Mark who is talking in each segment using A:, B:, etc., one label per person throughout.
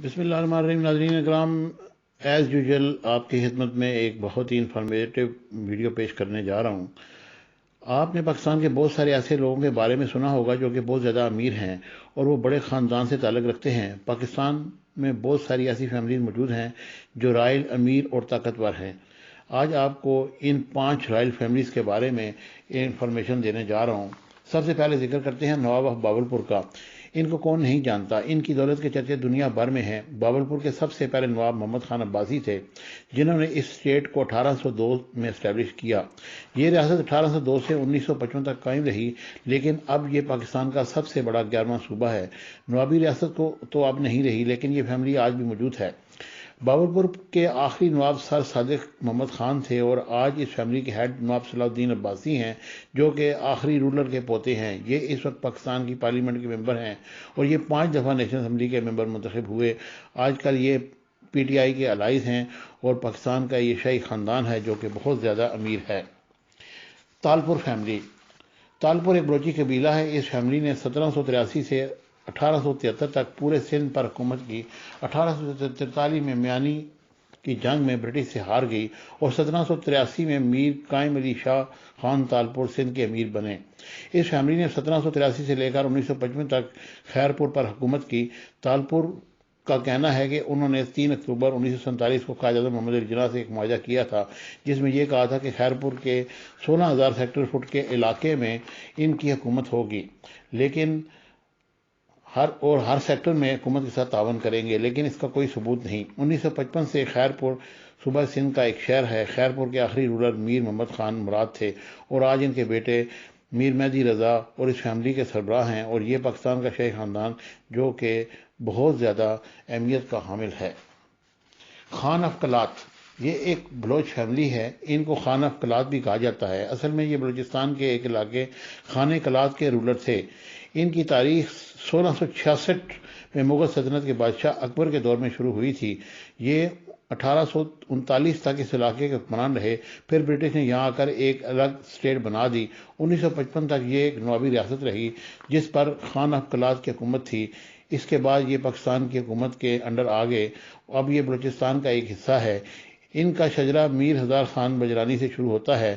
A: بسم اللہ الرحمن الرحیم۔ ناظرین اکرام، ایز یوزول آپ کی خدمت میں ایک بہت ہی انفارمیٹیو ویڈیو پیش کرنے جا رہا ہوں۔ آپ نے پاکستان کے بہت سارے ایسے لوگوں کے بارے میں سنا ہوگا جو کہ بہت زیادہ امیر ہیں اور وہ بڑے خاندان سے تعلق رکھتے ہیں۔ پاکستان میں بہت ساری ایسی فیملیز موجود ہیں جو رائل، امیر اور طاقتور ہیں۔ آج آپ کو ان 5 رائل فیملیز کے بارے میں انفارمیشن دینے جا رہا ہوں۔ سب سے پہلے ذکر کرتے ہیں نواب آف باولپور کا۔ ان کو کون نہیں جانتا، ان کی دولت کے چرچے دنیا بھر میں ہیں۔ باولپور کے سب سے پہلے نواب محمد خان عباسی تھے جنہوں نے اس اسٹیٹ کو 1802 میں اسٹیبلش کیا۔ یہ ریاست 1802 سے 1955 تک قائم رہی، لیکن اب یہ پاکستان کا سب سے بڑا 11واں صوبہ ہے۔ نوابی ریاست کو تو اب نہیں رہی، لیکن یہ فیملی آج بھی موجود ہے۔ باولپور کے آخری نواب سر صادق محمد خان تھے اور آج اس فیملی کے ہیڈ نواب صلاح الدین عباسی ہیں، جو کہ آخری رولر کے پوتے ہیں۔ یہ اس وقت پاکستان کی پارلیمنٹ کے ممبر ہیں اور یہ 5 دفعہ نیشنل اسمبلی کے ممبر منتخب ہوئے۔ آج کل یہ پی ٹی آئی کے الائز ہیں اور پاکستان کا یہ شاہی خاندان ہے جو کہ بہت زیادہ امیر ہے۔ تالپور فیملی۔ تالپور ایک بلوچی قبیلہ ہے۔ اس فیملی نے 1783 سے 1873 تک پورے سندھ پر حکومت کی۔ 1843 میں میانی کی جنگ میں برٹش سے ہار گئی اور 1783 میں میر قائم علی شاہ خان تالپور سندھ کے امیر بنے۔ اس فیملی نے 1783 سے لے کر 1955 تک خیرپور پر حکومت کی۔ تالپور کا کہنا ہے کہ انہوں نے 3 اکتوبر 1947 کو قائد اعظم محمد علی جناح سے ایک معاہدہ کیا تھا، جس میں یہ کہا تھا کہ خیرپور کے 16,000 ہیکٹر فٹ کے علاقے میں ان کی حکومت ہوگی، لیکن ہر سیکٹر میں حکومت کے ساتھ تعاون کریں گے، لیکن اس کا کوئی ثبوت نہیں۔ 1955 سے خیرپور صوبہ سندھ کا ایک شہر ہے۔ خیرپور کے آخری رولر میر محمد خان مراد تھے اور آج ان کے بیٹے میر مہدی رضا اور اس فیملی کے سربراہ ہیں، اور یہ پاکستان کا شاہی خاندان جو کہ بہت زیادہ اہمیت کا حامل ہے۔ خان آف کلات۔ یہ ایک بلوچ فیملی ہے۔ ان کو خان آف کلات بھی کہا جاتا ہے۔ اصل میں یہ بلوچستان کے ایک علاقے خانہ کلات کے رولر تھے۔ ان کی تاریخ 1666 میں مغل سلطنت کے بادشاہ اکبر کے دور میں شروع ہوئی تھی۔ یہ 1839 تک اس علاقے کے حکمران رہے، پھر برٹش نے یہاں آ کر ایک الگ اسٹیٹ بنا دی۔ 1955 تک یہ ایک نوابی ریاست رہی جس پر خان آف کلات کی حکومت تھی۔ اس کے بعد یہ پاکستان کی حکومت کے انڈر آ گئے۔ اب یہ بلوچستان کا ایک حصہ ہے۔ ان کا شجرہ میر ہزار خان بجرانی سے شروع ہوتا ہے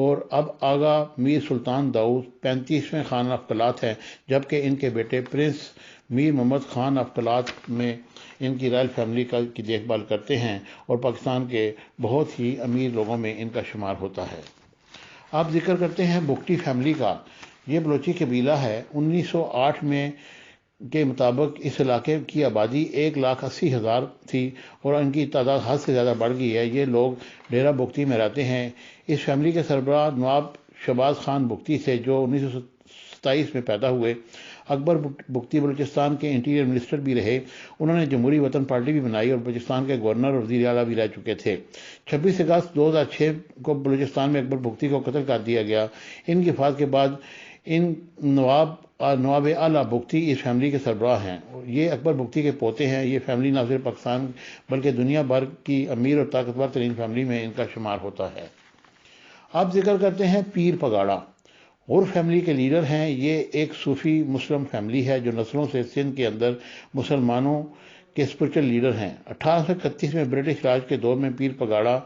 A: اور اب آغا میر سلطان داؤد 35ویں خان آف کلات ہیں، جبکہ ان کے بیٹے prince Mir Muhammad Khan of Kalat میں ان کی رائل فیملی کی دیکھ بھال کرتے ہیں اور پاکستان کے بہت ہی امیر لوگوں میں ان کا شمار ہوتا ہے۔ آپ ذکر کرتے ہیں بگٹی فیملی کا۔ یہ بلوچی قبیلہ ہے۔ 1908 میں کے مطابق اس علاقے کی آبادی 1,80,000 تھی اور ان کی تعداد حد سے زیادہ بڑھ گئی ہے۔ یہ لوگ ڈیرہ بگٹی میں رہتے ہیں۔ اس فیملی کے سربراہ نواب شہباز خان بگٹی سے جو 1927 میں پیدا ہوئے۔ اکبر بگٹی بلوچستان کے انٹیریئر منسٹر بھی رہے۔ انہوں نے جمہوری وطن پارٹی بھی بنائی اور بلوچستان کے گورنر اور وزیر اعلیٰ بھی رہ چکے تھے۔ 26 اگست 2006 کو بلوچستان میں اکبر بگٹی کو قتل کر دیا گیا۔ ان کی وفات کے بعد ان نواب اعلیٰ بگٹی اس فیملی کے سربراہ ہیں۔ یہ اکبر بگٹی کے پوتے ہیں۔ یہ فیملی نہ صرف پاکستان بلکہ دنیا بھر کی امیر اور طاقتور ترین فیملی میں ان کا شمار ہوتا ہے۔ اب ذکر کرتے ہیں پیر پگاڑا۔ غور فیملی کے لیڈر ہیں۔ یہ ایک صوفی مسلم فیملی ہے جو نسلوں سے سندھ کے اندر مسلمانوں کے اسپرچل لیڈر ہیں۔ 1831 میں برٹش راج کے دور میں پیر پگاڑا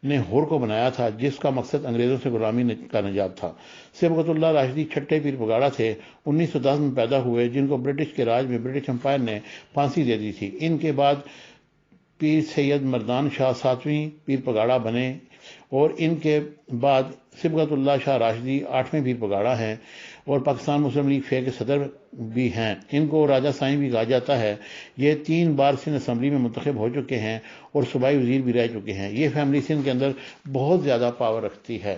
A: نے ہور کو بنایا تھا، جس کا مقصد انگریزوں سے غلامی کا نجات تھا۔ صبغت اللہ راشدی چھٹے پیر پگاڑا تھے۔ 1910 میں پیدا ہوئے، جن کو برٹش کے راج میں برٹش امپائر نے پھانسی دے دی تھی۔ ان کے بعد پیر سید مردان شاہ 7ویں پیر پگاڑا بنے اور ان کے بعد صبغت اللہ شاہ راشدی 8ویں پیر پگاڑا ہیں اور پاکستان مسلم لیگ فے کے صدر بھی ہیں۔ ان کو راجہ سائیں بھی کہا جاتا ہے۔ یہ 3 بار سندھ اسمبلی میں منتخب ہو چکے ہیں اور صوبائی وزیر بھی رہ چکے ہیں۔ یہ فیملی سندھ کے اندر بہت زیادہ پاور رکھتی ہے۔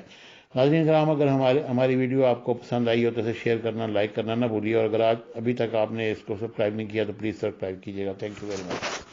A: ناظرین کرام، اگر ہماری ویڈیو آپ کو پسند آئی ہو تو اسے شیئر کرنا، لائک کرنا نہ بھولیے، اور اگر ابھی تک آپ نے اس کو سبسکرائب نہیں کیا تو پلیز سبسکرائب کیجیے گا۔ Thank you very much.